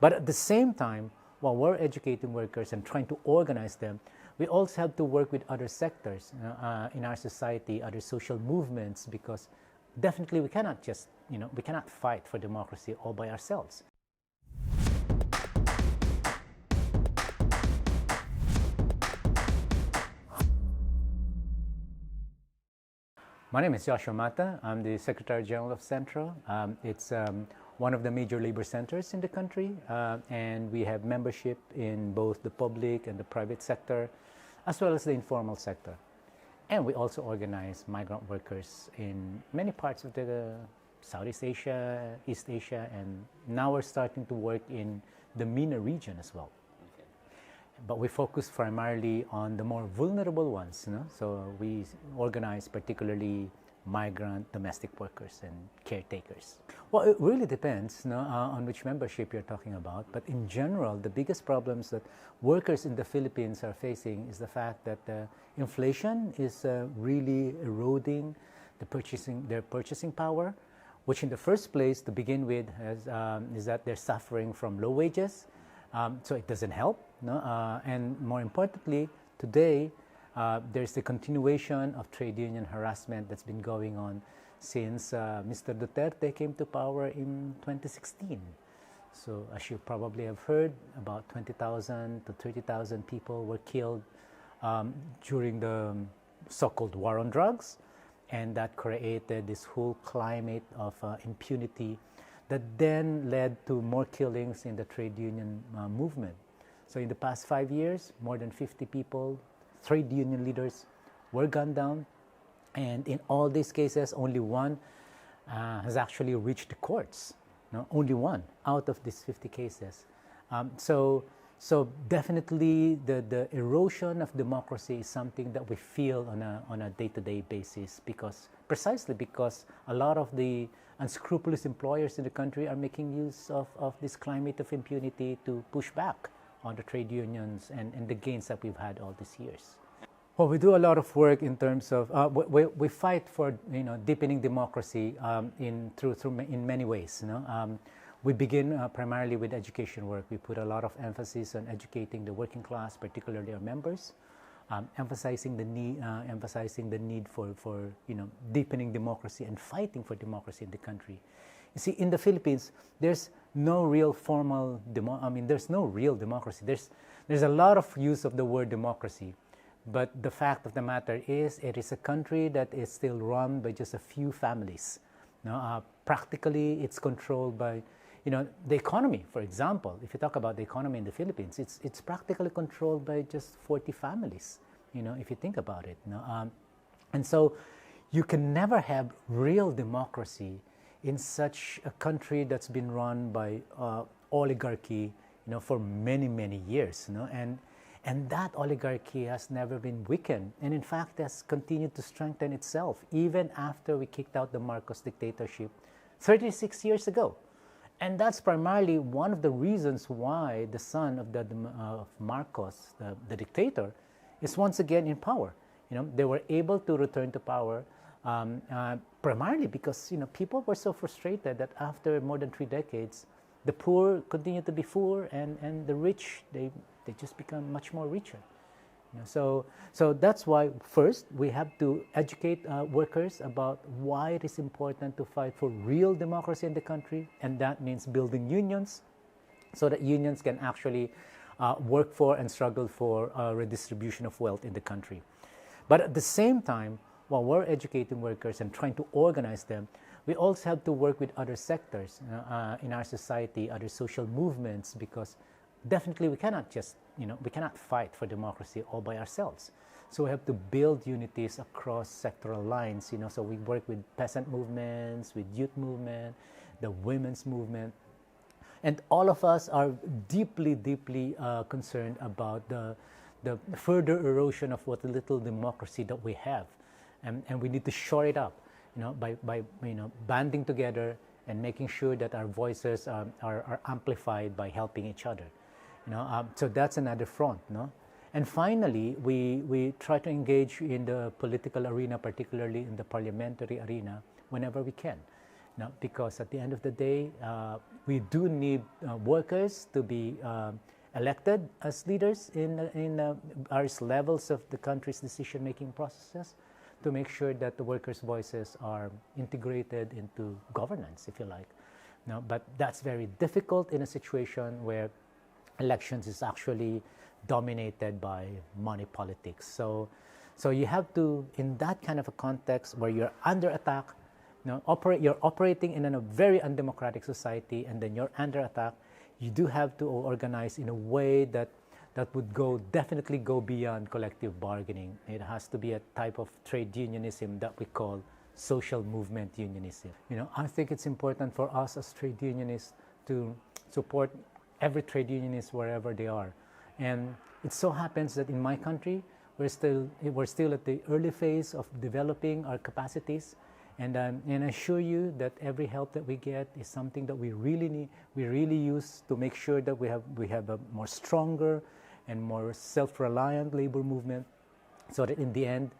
But at the same time, while we're educating workers and trying to organize them, we also have to work with other sectors in our society, other social movements, because definitely we cannot just, we cannot fight for democracy all by ourselves. My name is Joshua Mata. I'm the Secretary General of SENTRO. It's one of the major labor centers in the country, and we have membership in both the public and the private sector, as well as the informal sector. And we also organize migrant workers in many parts of the Southeast Asia, East Asia, and now we're starting to work in the MENA region as well. But we focus primarily on the more vulnerable ones, So we organize particularly migrant domestic workers and caretakers. Well, it really depends on which membership you're talking about. But in general, the biggest problems that workers in the Philippines are facing is the fact that inflation is really eroding their purchasing power, which in the first place, to begin with, is that they're suffering from low wages. So it doesn't help. And more importantly, today, there's the continuation of trade union harassment that's been going on since Mr. Duterte came to power in 2016. So as you probably have heard, about 20,000 to 30,000 people were killed during the so-called war on drugs. And that created this whole climate of impunity that then led to more killings in the trade union movement. So in the past 5 years, more than 50 people, trade union leaders, were gunned down. And in all these cases, only one has actually reached the courts. Only one out of these 50 cases. So definitely the erosion of democracy is something that we feel on a day-to-day basis, precisely because a lot of the unscrupulous employers in the country are making use of this climate of impunity to push back on the trade unions and the gains that we've had all these years. Well, we do a lot of work in terms of, we fight for deepening democracy in many ways. We begin primarily with education work. We put a lot of emphasis on educating the working class, particularly our members, emphasizing the need for deepening democracy and fighting for democracy in the country. You see, in the Philippines, there's no real formal there's no real democracy. There's a lot of use of the word democracy, but the fact of the matter is, it is a country that is still run by just a few families. Practically, it's controlled by the economy, for example. If you talk about the economy in the Philippines, it's practically controlled by just 40 families, if you think about it. And so you can never have real democracy in such a country that's been run by oligarchy, for many, many years. And that oligarchy has never been weakened, and in fact has continued to strengthen itself, even after we kicked out the Marcos dictatorship 36 years ago. And that's primarily one of the reasons why the son of Marcos, the dictator, is once again in power. They were able to return to power primarily because people were so frustrated that after more than 3 decades, the poor continue to be poor, and the rich, they just become much more richer. So that's why first we have to educate workers about why it is important to fight for real democracy in the country, and that means building unions so that unions can actually work for and struggle for redistribution of wealth in the country. But at the same time, while we're educating workers and trying to organize them, we also have to work with other sectors in our society, other social movements, because definitely we cannot just, we cannot fight for democracy all by ourselves. So we have to build unities across sectoral lines, so we work with peasant movements, with youth movement, the women's movement. And all of us are deeply, deeply concerned about the further erosion of what little democracy that we have. And we need to shore it up, by banding together and making sure that our voices are amplified by helping each other. So that's another front. And finally, we try to engage in the political arena, particularly in the parliamentary arena, whenever we can. Now, because at the end of the day, we do need workers to be elected as leaders in various levels of the country's decision-making processes to make sure that the workers' voices are integrated into governance, if you like. Now, but that's very difficult in a situation where elections is actually dominated by money politics. So you have to, in that kind of a context where you're under attack, you're operating in a very undemocratic society, and then you're under attack, you do have to organize in a way that would definitely go beyond collective bargaining. It has to be a type of trade unionism that we call social movement unionism. I think it's important for us as trade unionists to support every trade unionist wherever they are. And it so happens that in my country, we're still at the early phase of developing our capacities. And I assure you that every help that we get is something that we really need, we really use to make sure that we have a more stronger and more self-reliant labor movement, so that in the end,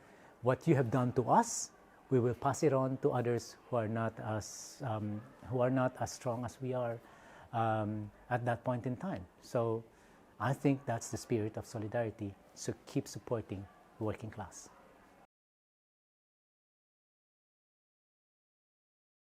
what you have done to us, we will pass it on to others who are not as strong as we are at that point in time. So I think that's the spirit of solidarity. So keep supporting the working class.